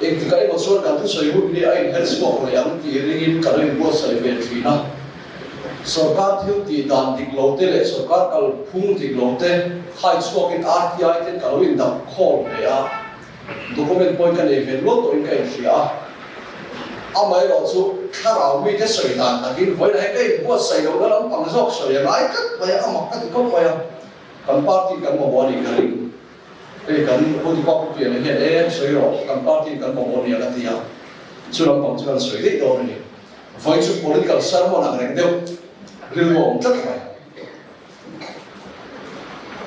एक दिखाई मसोर का तो सही हुई नहीं आई हेल्थ को हो यार कि रिंग करें वो सही बेटी ना सरकार थियो ती दान dik lote le sarkar kal phung dik lote high school in RTI ten kal win dam khol me a document point kan even lo to in kai sia amai lo chu kharau mi te soi dan takin voi lai kai bo sai lo da lam pang sok soi lai kat mai amak kat ko mai kan party kan mo boni kan kan ko di ko pi ne he soi ro kan party kan mo boni la tia chu lam pang chu kan soi de do ni voi chu political sermon ang reng deu riêng vùng rất phải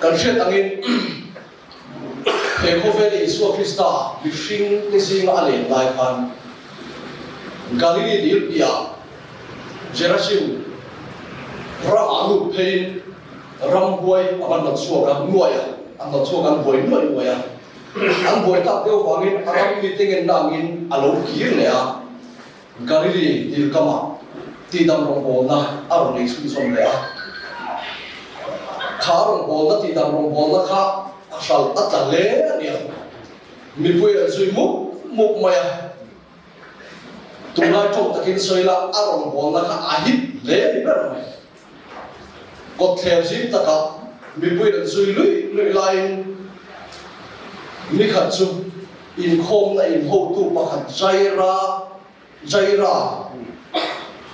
cần thiết tăng in hệ khâu về đi xuống Krista bị sinh anh em lại pan Galilee đi bia Jerasim ram anu pain ram boy aban not xuống kan nuôi anh not xuống kan boy nuôi anh boy tak tiêu vang in ram meeting in nang in alo kir ne a Galilee đi kama ti dam rong bol na aro nei sun som le a kha rong bol na ti dam rong bol na kha asal ta le ani mi pui a zui muk mai a tu lai chok takin soi la arong bol na kha a hit le ni ber mai ko thel jim ta ka mi pui a zui lui lai mi khat chu in khom na in ho tu pa khat jaira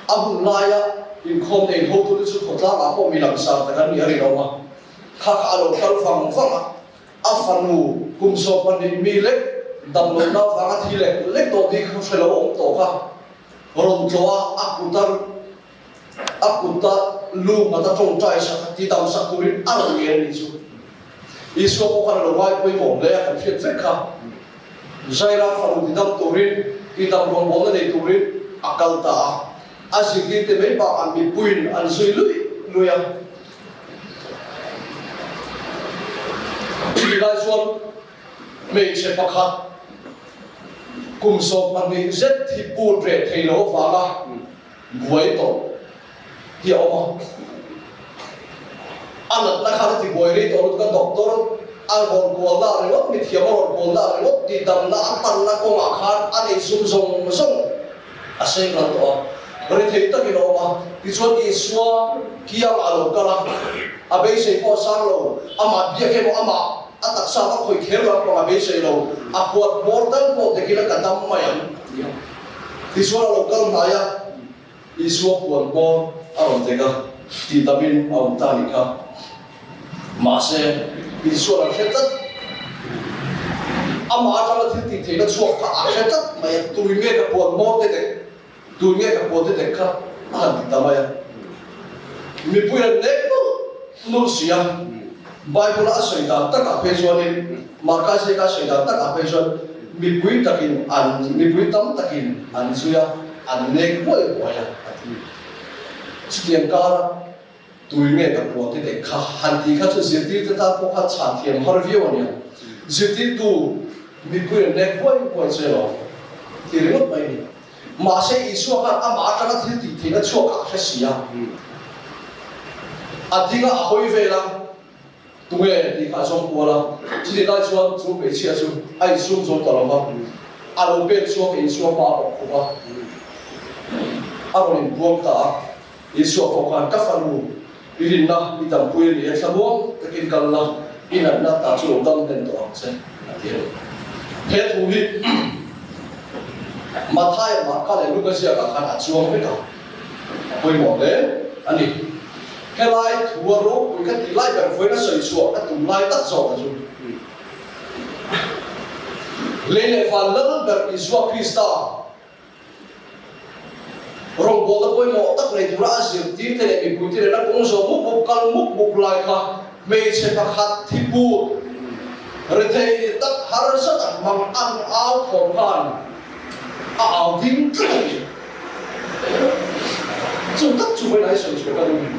abu laya in khom nei ho tu chu khotla la ko mi lam sa ta kan ni ari ro ma kha alo kal fang a fanu kum so pan ni mi le dam lo na fa thi le to di kho se lo om to kha rom choa akuta lu ma ta chong chai sa ti dam sa ku rin a lo yen ni chu iso ko kha lo wai poi mo le ka phet fe kha zaira fanu ti dam to rin ti dam rong bo na nei tu rin akal ta asiki te me ba an mi puin an sui lui ya ti lai suan me che pakhat kum so man ni zet thi pu tre thei lo fa la buai to ti oma alat la kha ti buai ri to ka doctor al bol bol da ri mi thiam bol da ri ti dam na pan na ko ma khan ani sum song asai la to rồi thấy tất cái đó mà cái chuyện đi xóa kia mà lâu cả là à bây giờ có sang lâu à mà biết cái mà à tất sao nó khơi khéo lắm mà bây giờ lâu à buat mortal buat cái là cả đam mày cái xóa lâu cả mà ya cái xóa buat buat à làm thế cả thì ta bin à ta đi cả mà sẽ cái xóa là hết tất à mà cho nó thì nó xóa cả hết tất mà tụi nghe cái buat mortal thế tu nghe cái bộ thế khác anh ta mày mi bui là nét nô xia Bible đã soi ta tất cả phê xuân đi Marka sẽ cả soi ta tất cả phê xuân mi bui takin an mi bui tam takin an suya an nét bui bui à chuyện cả tu nghe cái bộ thế khác hành thì khác cho diễn đi ta có khác sản thiềm har view này diễn đi tu mi bui là nét bui bui chơi rồi thì nó vậy mà sẽ isu kan ama ta thil ti thina chuak a kha sia adinga hoi vela tunge ti kha som pola chi dai chuan chu be chia chu ai sum zo ta lova alo be chuak in chuak pa ko ba aron buang ta isu ko kan ka falu irin na itam pui ni sabong takin kala ina na ta chu dam den to se he thu hi mà thay mà các đại lúc kia các khán chuông với cả quay mỏ đấy anh đi cái lai thua rốt với cái lai bèn với nó sợi chuột cái tùng lai tắt rồi rồi lên lại phản lớn bèn Isua Krista rong bộ cái quay mỏ tắt này thua ra diệt tím thế này bị bụi thế này nó cũng rồi múc bục lại cả mấy chế bạc hạt thi bu rồi thấy tắt har rất mang ăn áo thổ hàn ảo tính rất là nhiều chúng tất chúng phải lấy sự chuyển vào mình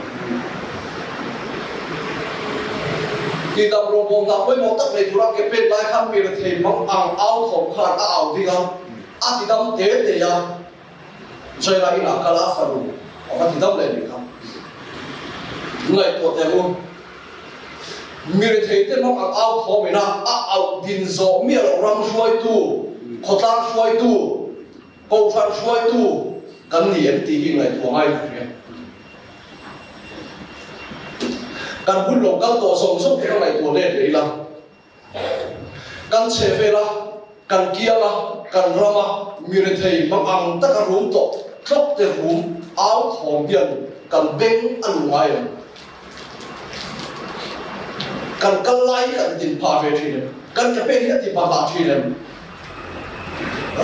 thì tập rong bông tập với một tập này chúng ta cái bên lại khăn bị là thầy mong áo thổ hàn ảo thì không thì đâm thế thì à chơi lại là cả lá phần hoặc thì đâm lên được không người của thầy luôn người thấy tên mong áo thổ mình là áo din gió miệng răng ruồi tu khó tang xuôi tu câu phan xuôi tu cần niệm tí hình này thuộc ai được cần hút lồng cần tổ sông sông cái này thuộc lên đấy là cần chế về là cần kia là cần rama miền thầy bằng ăn tất cả rúm tổ khóc để rúm áo thòng biển cần bên ăn ngoài cần cân lai cần tiền phá về thì cần cái bên hiện thì phá phá thì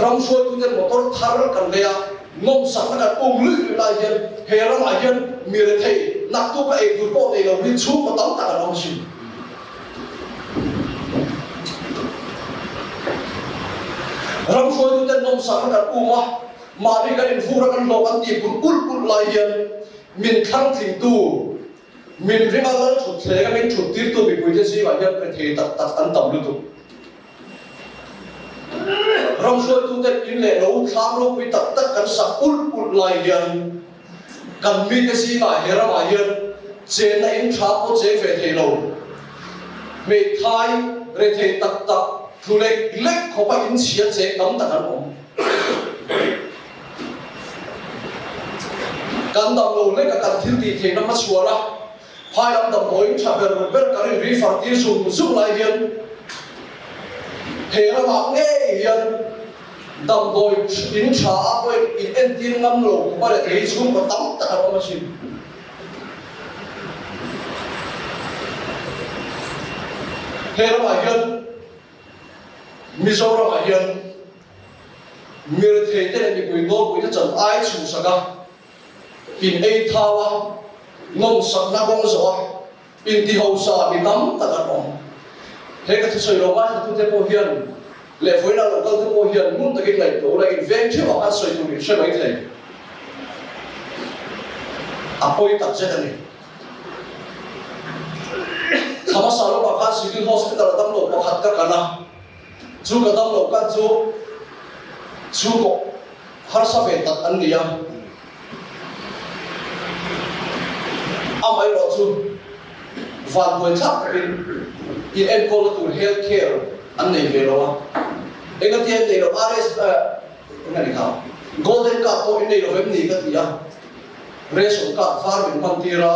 ram xuôi tu den motor thar cần lea ngom sắc cần lưỡi lại hiện hè ra lại hiện miền thầy nạp tu cái ấy tu bộ này là vi chú mà tóm tất cả nó gì ram xuôi tu den ngom sắc cần mà đi cái info ra cần lo cần tiền cũng lại hiện miền khang thỉnh tu miền riêng là chút thế cái miền chút tiết tu bị quỳ thế gì mà hiện cái thầy tật ăn tầm luôn tu ram xuôi tu den in lệ nấu tham nấu bị tật tất cần sắc lại hiện cần mi cái gì mà hiện ra mà hiện chế này in chắp có chế về thầy lâu về thái về thầy tật thu lệ lệ không phải in chia chế cấm tật ăn ổn cần đầm lâu lệ cả cần thiếu thì thầy nó mất xua ra hai năm đầm tối chắp về một bên cái gì phật tiên dùng lại hiện thầy nó bảo nghe hiện đầm tối in chắp với in en tiên ngâm lỗ không phải thầy dùng mà tắm tật ăn mà xin thế nó mà hiện mizo nó mà hiện miền thế thế này bị quỳ ngô quỳ nó chẳng ai chủ sao cả in ai thao ngông sắc na bông gió in ti hậu sa bị tắm tất cả bông thế cái sự lo ngại thì tôi thấy cô hiền lệ phối nào cũng tôi cô hiền muốn tới cái này tổ này ven trước họ ăn sợi tôi đi xem mấy thầy apoi tập sẽ này sama salo baka civil hospital tam lo pakhat ka kana chu ka tam lo ka chu ko har sa ve tat an nia amai lo chu van boy thap in en call to health care an nei ve lo enga tian nei lo rs ngani ka golden card to in nei lo vem ni ka tia ration card farming mantira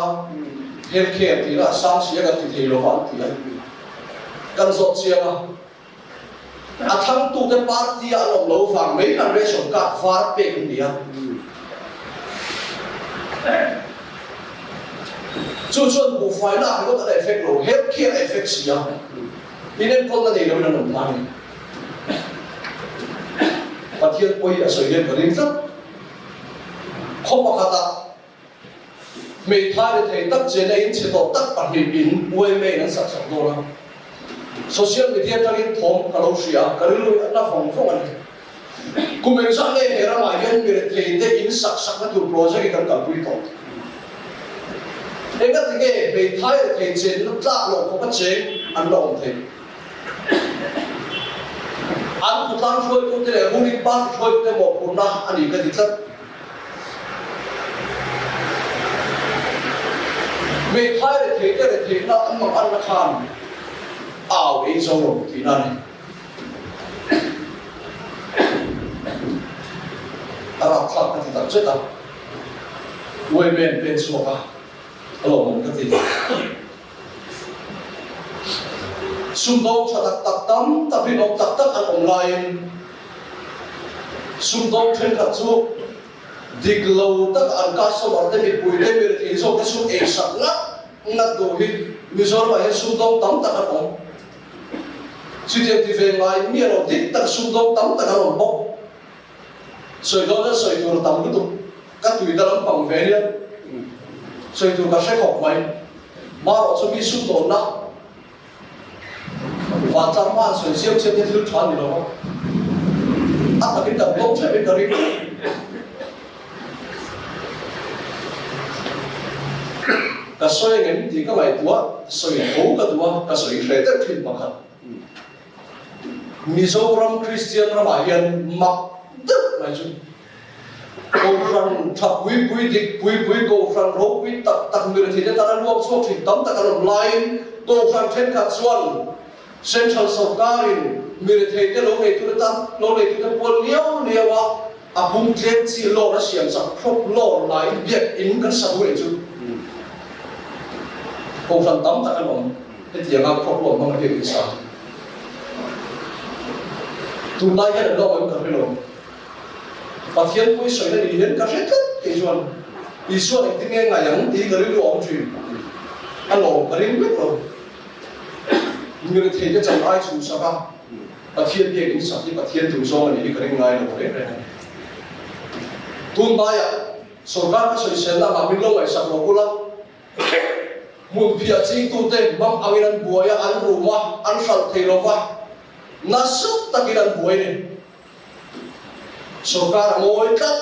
healthcare thì là sang xí cái thì lo phản thì cần dọn xe mà thằng tu cái party à lòng lâu vàng mấy lần ration card phát về cái gì chú chuẩn bộ phải là có cái effect rồi healthcare effect gì nên con này đâu là nằm này và thiên quay ở sợi điện của linh rất không có khả năng mấy thái thì thầy tất chế này chỉ tổ tất bản hình in uê mê nó sẵn sẵn rồi social media cho nên thom cả lâu xìa cả lưu nó phòng phong anh cùng mình sang đây thì ra ngoài dân người thầy thế in sẵn sẵn nó thuộc project cái cần quy tổ em cái gì mấy thái thì thầy chế nó ra lộ không có chế ăn lòng thầy ăn phụ tăng xuôi cũng thế này muốn đi ba xuôi cái một cuốn na anh đi cái gì chất về thái để thấy nó ăn mặc ăn nó khan ảo ấy sâu rồi thì này ta làm thật thì tập chết à quay bên xuống à lồng cái gì xung đột cho tập tắm tập đi tập tất ăn online xung đột trên cả chú dig lâu tất ăn cá sấu bạc để bị bùi để bị thì số cái số ấy sẵn ngắt đồ hít mizo mà hết xung đột tắm tất ăn bông chỉ tiền thì về lại miệng nó thích tất xung đột tắm tất ăn bông sợi đó là sợi đồ tắm cái tục các tùy ta làm bằng về đi sợi đồ các sẽ học mày mà nó cho bị xung đột na và trăm hoa sợi xiêm trên cái thứ thoáng gì đó ăn là cái đầm bông sẽ bên đó đi cái sợi này thì các bài tua sợi hấu cái tua cái sợi khé rất thịnh bằng hẳn Mizoram Christian ra mà hiện mặc rất là chung câu phần thập quý địch quý câu phần rốt quý tập người thì ta đã luộc xuống thịnh tấm ta đã làm lại câu phần trên cả xuân Central Sakarin người thấy cái lỗ này tôi buồn liêu à bung chết chỉ lỗ nó xiêm sặc khóc lỗ lại biết in cái sao vậy chứ không phần tắm tại cái lòng cái tiếng ngáp khóc lỗ mang cái gì sao tụi này cái lỗ mới có cái lỗ và thiên quy sợi nó đi đến cái hết cái chuyện ý xuân này tiếng nghe ngày yang tí cái lỗ ông chuyện anh lỗ cái lỗ biết rồi người thấy cái chẳng ai chủ sao cả và thiên địa cũng sắp và thiên thủ do này đi cái ngay là một đấy này tuôn bay à số các cái sợi sen là mà mình lâu ngày sắp lâu lắm một phía chính tu tế bằng anh ăn bùi ăn rùa mà ăn sạch thì lâu quá nó sắp ta cái ăn bùi này số các ngồi cắt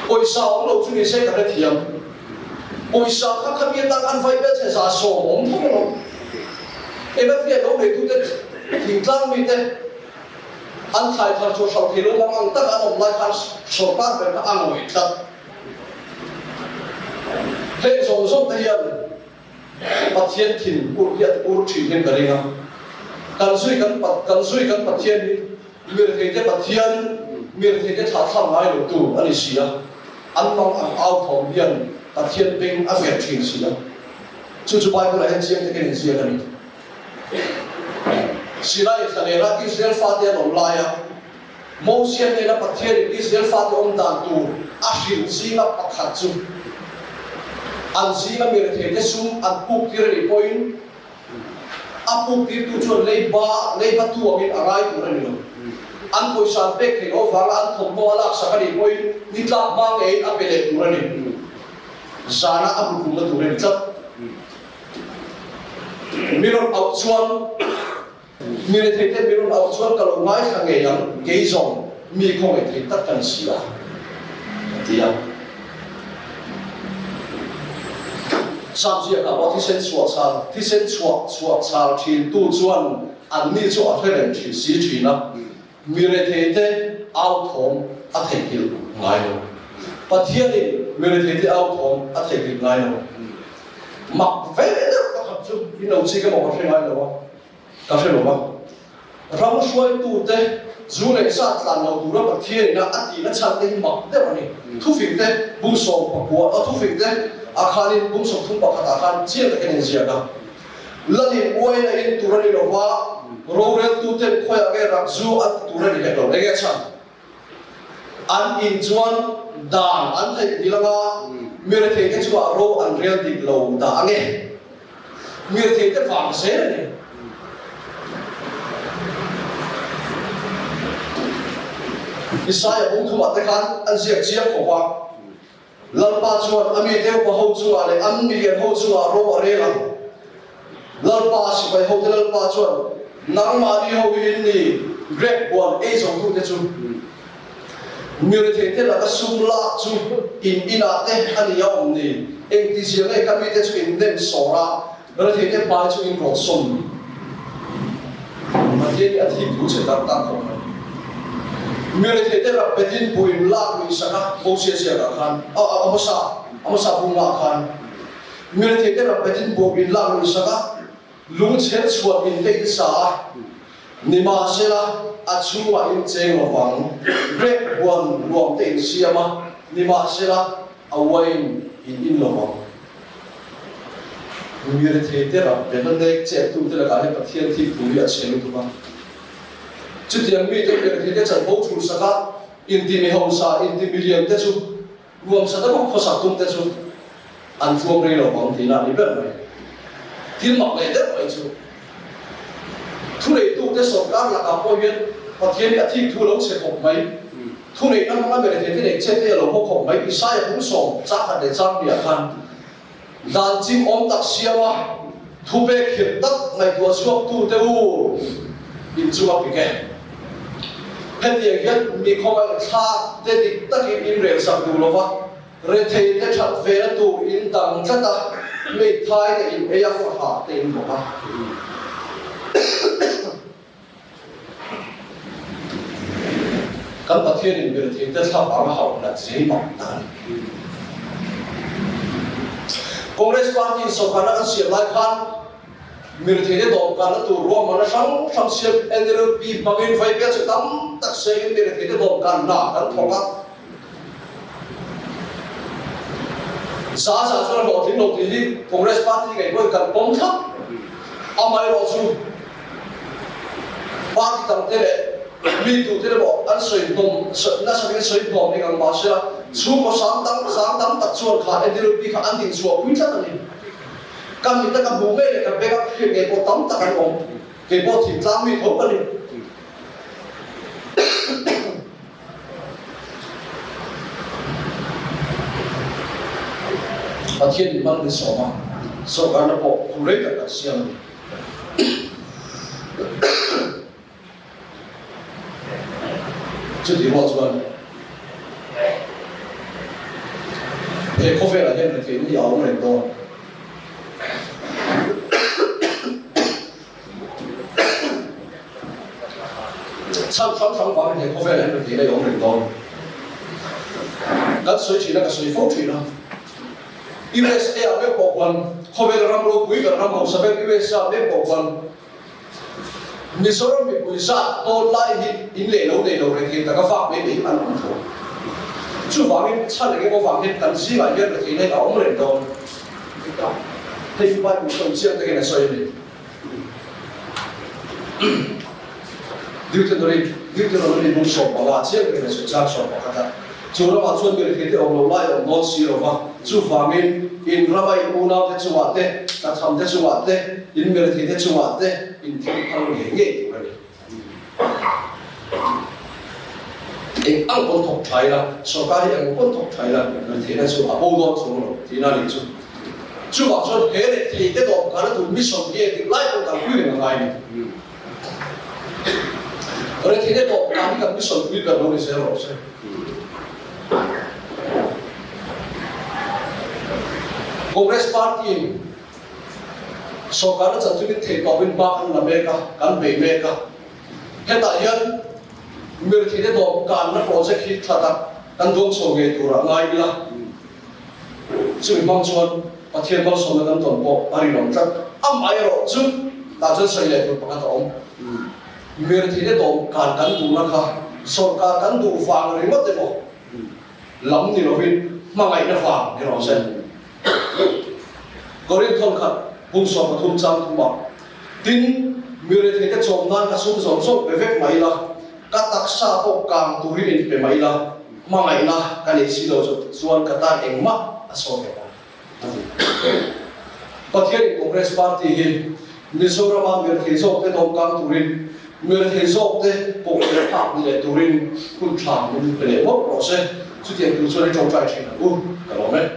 ôi sao ông lâu chú đi xe cái thiềm ôi sao các biết đang ăn vay biết sẽ giả sổ ống không đâu em biết việc đâu để tu tế thỉnh trang mình thế ăn thay thằng cho sau thì lúc mà ăn tất cả ông lại ăn số các về ăn ngồi cắt thế rồi thế hiện bát thiên thìn chỉ hiện cái này cần duy cần bát thiên đi người thấy cái bát thiên người thấy cái tháp tham ai được tu anh xí à ăn mong ăn ao thòng hiền bát thiên bình ăn việt chuyện xí à chú bài của lại anh xem cái gì cái này xí này cái này là Israel phát hiện ông lại à mâu xem này là bát thiên Israel phát hiện ông đàn tu asin gì là bát khát chú anh gì là người thấy cái sum anh bục kia đi point anh bục kia tu chuẩn lấy ba tu ở bên arai tu này nữa anh coi sang bek thì nó vang anh không có là sao cái đi point đi làm mang ấy anh về tu này zana anh cũng là tu này chắc mình out chuan mình thấy cái mình out chuan cái lúc ngay hàng ngày yang cái dòng mình không thấy tất cả gì à thì sam chia cả bao thi sen chuột sal thiên tu chuan anh ni chuột thế này chỉ sĩ chỉ na mình thấy thế ao thòng à thấy hiểu ngay rồi và thiên này mình thấy thế ao thòng à thấy hiểu ngay rồi mặc vẽ được các học sinh đi đầu chi cái một cái ngay rồi cà phê rồi rong xuôi tu thế dù này sát là nào tu ra bậc thiên là anh chỉ là chăn cái mặc thế mà này thu phim thế bung sòng bậc bùa thu phim thế akhanin bung sòng thung bậc khát akhan chia cái này gì cả lần này quay lại in tu ra đi đâu và rồi tu thế khoe cái rắc dù anh tu ra đi hết rồi cái chăn anh in chuan đàn anh thấy đi là mình thấy cái chỗ aro anh real đi lâu đã nghe mình thấy cái vàng xế này Isaiah cũng thu mặt cái khán anh diệt chiếc của hoa lần ba chuột anh bị theo vào hậu chùa này anh bị hiện hậu chùa aro ở đây là lần ba chỉ phải hậu thế lần ba chuột nắng mà đi hậu in đi great buồn ấy giống thu thế chú người thấy thế là cái sum la chú in thế anh yêu ông đi em tí riêng ấy cái thế chú in đem sổ ra người thấy thế bài chú in gọt sum mà thế anh thì chú sẽ tăng không người thấy thế là bên tin bùi la người sa cả bố xe cả khan ông sa bung la khan người thấy thế là bên tin bùi la người sa cả lung chết chuột in thế sa nima se la achua in cheng lo wang break one luam te in siama nima se la awain in lo wang người thấy thế là bên bên đây chết tu thế là cả hai thiên thi phù địa cheng tu bang chút tiền mi thế người thấy thế chẳng bố chủ sa cả in ti hậu sa in ti million thế chú luam sa đó có sa tum thế chú anh chuông đây lo wang thì là đi bên này thiên mặc này rất vậy chú thu này tu thế sổ các là cả coi viên và thiên đã thi thu lâu sẽ học mấy thu này năm năm về thế này chết thế là học mấy bị sai cũng sổ chắc là để trang bị khăn đàn chim ôm tắc xia mà thu về khiển tất ngày tua suốt tu thế u in chua bị kẹt hết tiền hết mi không phải xa thế thì tất nhiên in rèn sập đủ lo vắt rồi thầy thế thật về là tu in tầng chất ta mi thay thì in ấy phải hạ tiền của ta các bậc thiên người thì tất cả bảo hậu là dễ bỏng tàn. Congress Party sau khi nó xiết lại khan, mir thede dom kan tu ro man sang sang siap endero pi bangin vai pe se tam tak se mir thede dom kan na kan thoka sa cho lo tin lo ti Congress party ngai ko kan pom thap amai ro chu party tam te le mi tu te le bo an soi dom na sa ke soi dom ni kan ba sha chu ko sang tam tak chuan kha endero pi kha an tin chu pui cha ni kan mi ta kan bu me le kan be ka ke bo tam ta kan om ke bo thim tlang mi tho kan ni a thiên ban cái số mà số cái nó bộ không lấy cả xiang chứ thì bao nhiêu thì có vẻ là hiện thì nó giàu này to xong thì có vẻ là thì nó giàu này to đất suy chỉ là cái suy phúc thủy đó USA biết bộ quân, không biết làm đâu quý cả làm học sinh USA biết bộ quân, Minnesota biết quý sát, tôi lại in lệ lâu này thì ta có phạm biết bị ăn không thôi. Chú phạm biết chắc là cái có phạm biết cần gì mà biết thì này ông lên đâu, thì phải cũng không xem cái này xoay đi. Điều thứ đó đi muốn sổ bảo là xem cái này sẽ chắc sổ bảo cả. Chú nó mà chuẩn bị thì ông lâu lại ông nói gì rồi mà chú phạm in ramai unau te chuate ta tham te chuate in mer thi te chuate in thi thang nge nge tu ni in ang kon thok thai la sarkari ang kon thok thai la thi na chu abo do chu no thi na ni chu wa chon he le thi te do ka tu mission ye ti lai ko ka hui na ngai ni ore thi te do ka ni ka mission hui ka no ni se ro se Congress Party so kana chan chu the ko bin ba kan la me ka kan be me ka he ta yan mir thi de do kan na project hi thata kan dong so ge tu ra ngai la chu mong chuan pathian bal so na kan ton po ari long chat am ai ro chu ta chu sai le tu pa ka om mir thi de do kan tu na kha so ka kan du fang ri mo te mo lam ni lo bin ma ngai na fang ni ro sen Korean thôn khát bung sọt và thôn trang thôn bạc tin người thấy cái chồng nan cái sung song song về vết máy là các tác xa bộ càng tu riêng về máy là mà ngày là cái này xí đồ chuan cái ta em mắt so cái đó hiện Congress Party hiện Minnesota người thấy dọc cái đồng càng tu riêng người thấy dọc cái bộ cái pháp như là tu riêng cũng chẳng muốn về mất rồi chứ tiền tu cho nên trong trái chuyện là cái đó đấy